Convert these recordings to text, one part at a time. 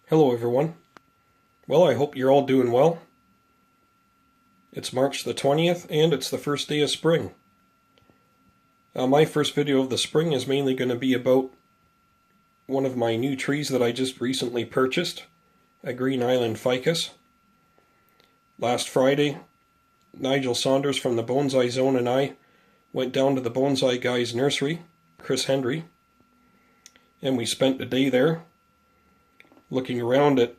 Hello everyone. Well, I hope you're all doing well. It's March the 20th and it's the first day of spring. My first video of the spring is mainly going to be about one of my new trees that I just recently purchased, a Green Island Ficus. Last Friday, Nigel Saunders from the Bonsai Zone and I went down to the bonsai guy's nursery, Chris Hendry, and we spent the day there looking around at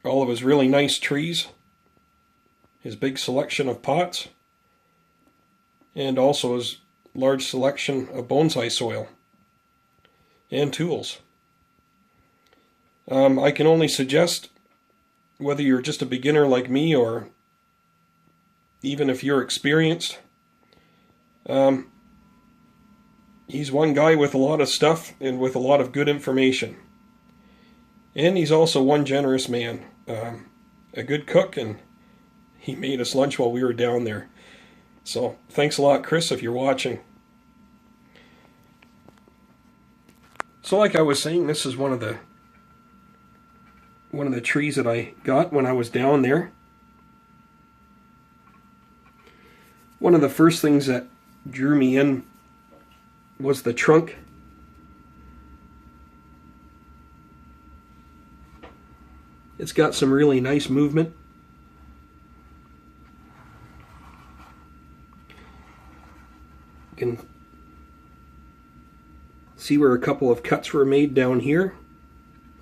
all of his really nice trees, his big selection of pots, and also his large selection of bonsai soil and tools. I can only suggest, whether you're just a beginner like me or even if you're experienced, he's one guy with a lot of stuff and with a lot of good information. And he's also one generous man, a good cook, and he made us lunch while we were down there. So thanks a lot, Chris, if you're watching. So like I was saying, this is one of the trees that I got when I was down there. One of the first things that drew me in was the trunk. It's got some really nice movement. You can see where a couple of cuts were made down here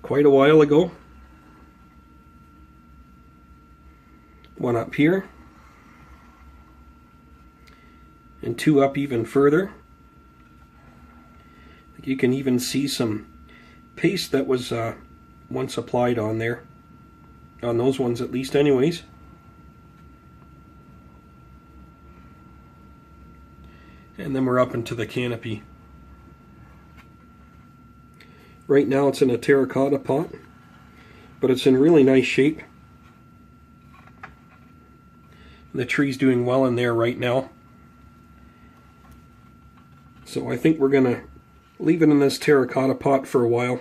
quite a while ago. One up here, and two up even further. You can even see some paste that was once applied on there. On those ones at least anyways. And then we're up into the canopy. Right now it's in a terracotta pot, but it's in really nice shape. The tree's doing well in there right now. So I think we're going to leave it in this terracotta pot for a while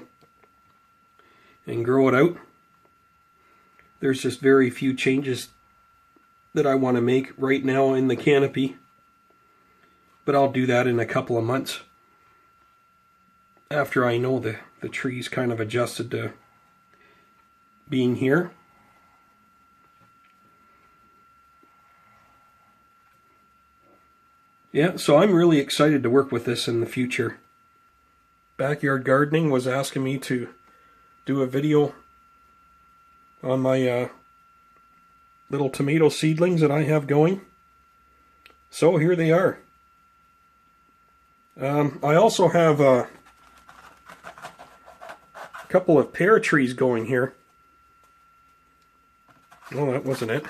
and grow it out. There's just very few changes that I want to make right now in the canopy, but I'll do that in a couple of months after I know the tree's kind of adjusted to being here. Yeah, so I'm really excited to work with this in the future. Backyard Gardening was asking me to do a video on my little tomato seedlings that I have going. So here they are. I also have a couple of pear trees going here. Oh, that wasn't it.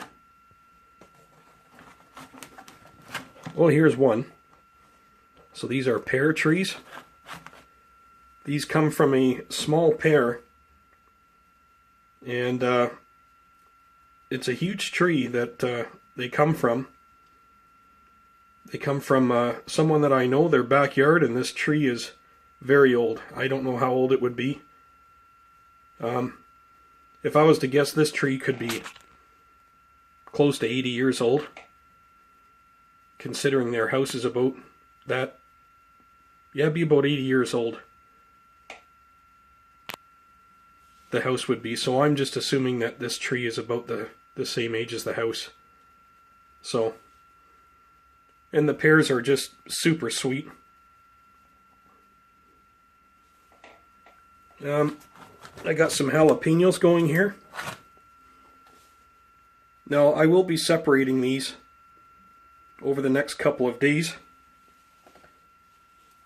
Well, here's one. So these are pear trees. These come from a small pear. And it's a huge tree that they come from. They come from someone that I know, their backyard, and this tree is very old. I don't know how old it would be. If I was to guess, this tree could be close to 80 years old, considering their house is about that. Yeah, it'd be about 80 years old. The house would be, so I'm just assuming that this tree is about the same age as the house. So, and the pears are just super sweet. I got some jalapenos going here. Now I will be separating these over the next couple of days.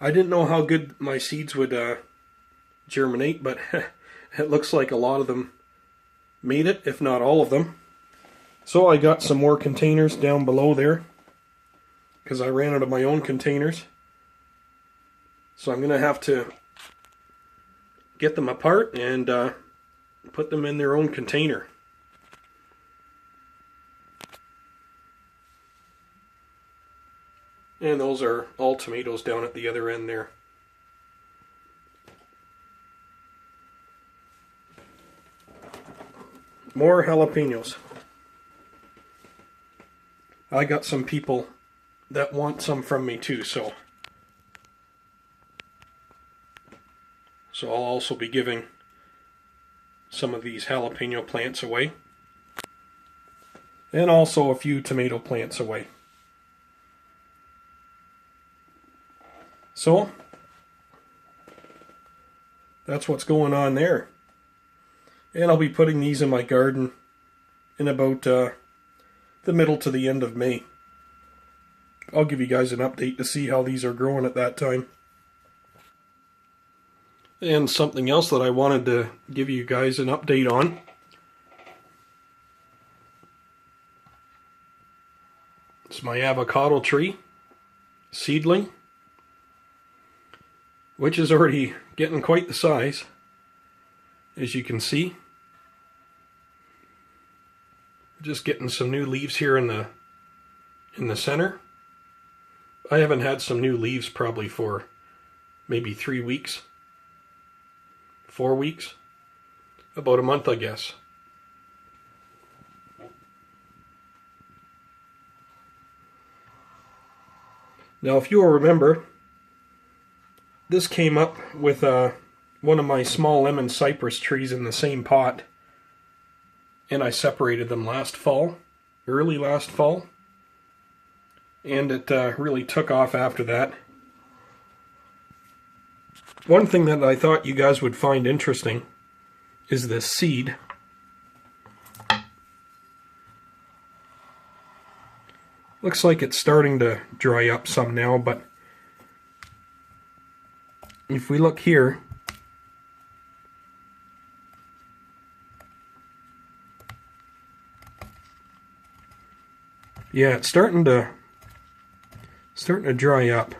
I didn't know how good my seeds would germinate, but it looks like a lot of them made it, if not all of them. So I got some more containers down below there, because I ran out of my own containers. So I'm going to have to get them apart and put them in their own container. And those are all tomatoes down at the other end there. More jalapenos. I got some people that want some from me too, so I'll also be giving some of these jalapeno plants away, and also a few tomato plants away. So that's what's going on there. And I'll be putting these in my garden in about the middle to the end of May. I'll give you guys an update to see how these are growing at that time. And something else that I wanted to give you guys an update on. It's my avocado tree, seedling, which is already getting quite the size, as you can see. Just getting some new leaves here in the center. I haven't had some new leaves probably for maybe 3 weeks. 4 weeks, about a month, I guess. Now, if you will remember, this came up with one of my small lemon cypress trees in the same pot, and I separated them last fall, early last fall, and it really took off after that. One thing that I thought you guys would find interesting is this seed. Looks like it's starting to dry up some now, but if we look here, yeah, it's starting to dry up.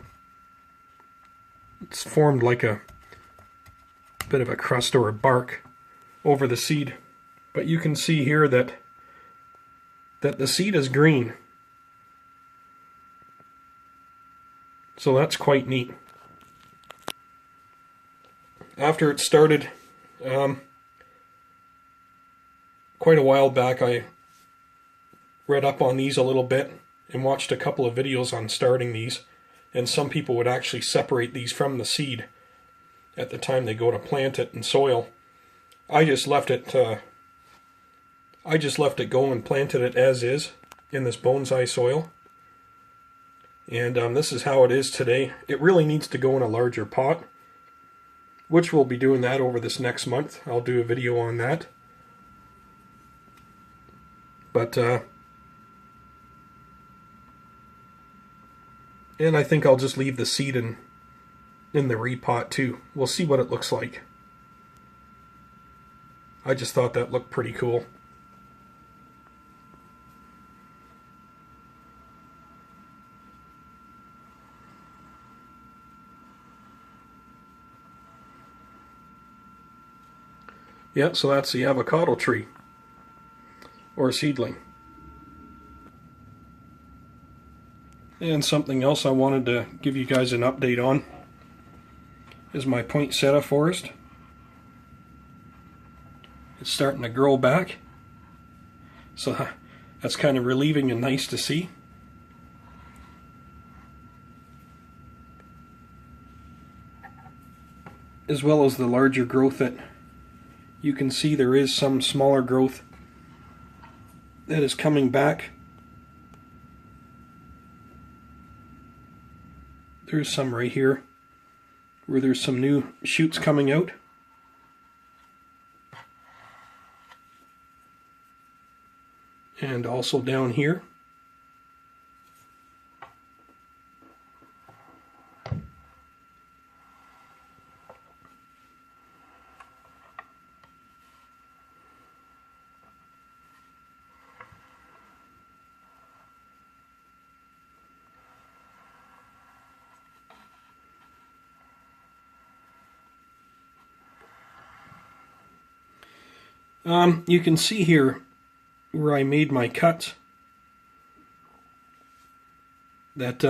It's formed like a bit of a crust or a bark over the seed. But you can see here that the seed is green. So that's quite neat. After it started, quite a while back, I read up on these a little bit and watched a couple of videos on starting these. And some people would actually separate these from the seed at the time they go to plant it in soil. I just left it go and planted it as is in this bonsai soil. And this is how it is today. It really needs to go in a larger pot, which we'll be doing that over this next month. I'll do a video on that. But and I think I'll just leave the seed in the repot too. We'll see what it looks like. I just thought that looked pretty cool. Yeah, so that's the avocado tree, or seedling. And something else I wanted to give you guys an update on is my poinsettia forest. It's starting to grow back, so that's kind of relieving and nice to see. As well as the larger growth that you can see, there is some smaller growth that is coming back. There's some right here where there's some new shoots coming out. And also down here. You can see here where I made my cuts that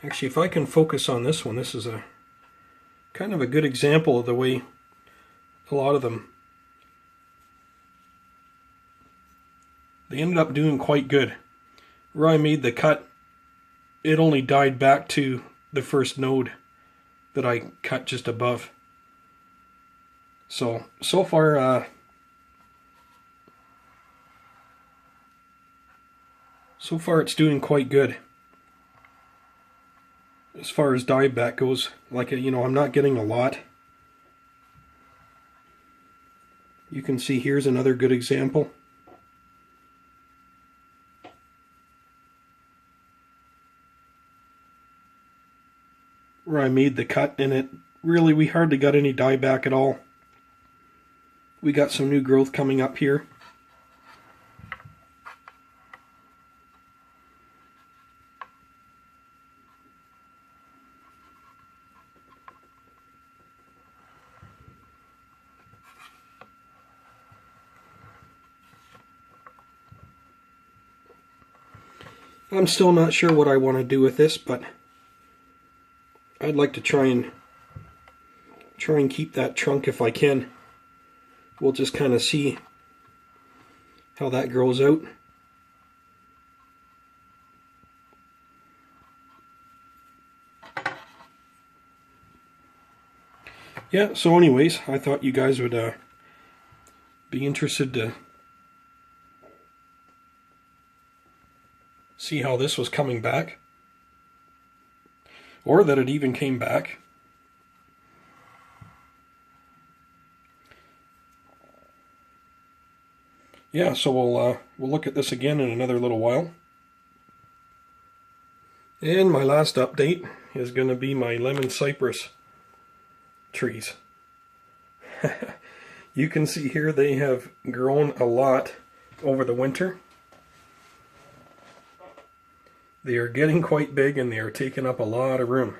actually, if I can focus on this one, this is a kind of a good example of the way a lot of them, they ended up doing quite good. Where I made the cut, it only died back to the first node that I cut just above. So far it's doing quite good. As far as dieback goes, like, you know, I'm not getting a lot. You can see here's another good example. Where I made the cut, and it really, we hardly got any dieback at all. We got some new growth coming up here. I'm still not sure what I want to do with this, but I'd like to try and keep that trunk if I can. We'll just kind of see how that grows out. Yeah, so anyways, I thought you guys would be interested to see how this was coming back, or that it even came back. Yeah, so we'll look at this again in another little while. And my last update is going to be my lemon cypress trees. You can see here they have grown a lot over the winter. They are getting quite big and they are taking up a lot of room.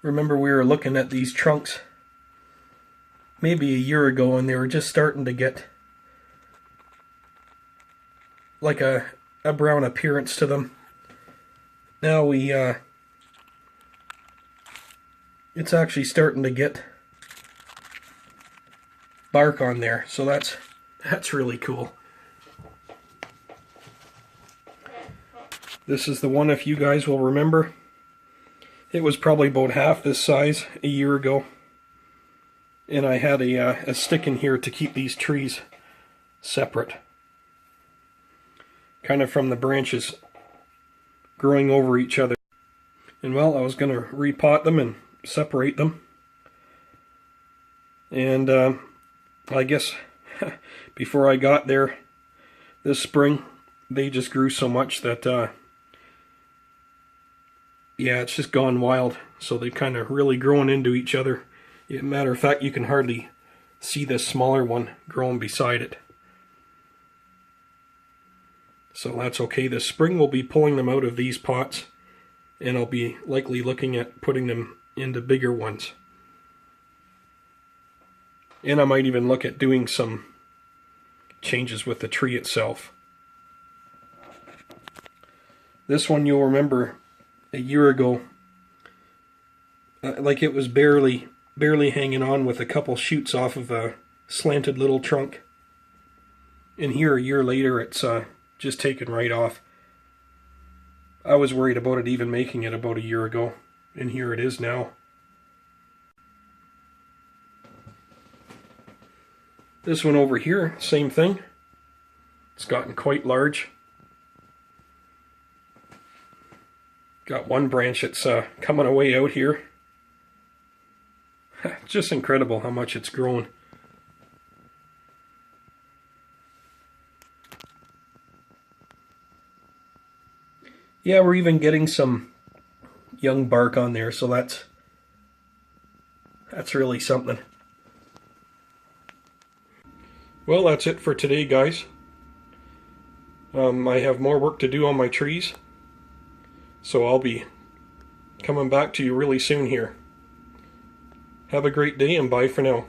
Remember, we were looking at these trunks maybe a year ago and they were just starting to get like a brown appearance to them. Now it's actually starting to get bark on there, so that's really cool. This is the one, if you guys will remember, it was probably about half this size a year ago, and I had a stick in here to keep these trees separate, kind of from the branches growing over each other. And well, I was going to repot them and separate them, and I guess before I got there this spring, they just grew so much that yeah, it's just gone wild. So they've kind of really grown into each other. Matter of fact, you can hardly see this smaller one growing beside it. So that's okay. This spring we'll be pulling them out of these pots, and I'll be likely looking at putting them into bigger ones. And I might even look at doing some changes with the tree itself. This one, you'll remember a year ago, like it was barely hanging on with a couple shoots off of a slanted little trunk. And here a year later, it's just taken right off. I was worried about it even making it about a year ago, and here it is now. This one over here, same thing. It's gotten quite large. Got one branch that's coming away out here. Just incredible how much it's grown. Yeah, we're even getting some young bark on there, so that's really something. Well, that's it for today, guys. I have more work to do on my trees, so I'll be coming back to you really soon here. Have a great day and bye for now.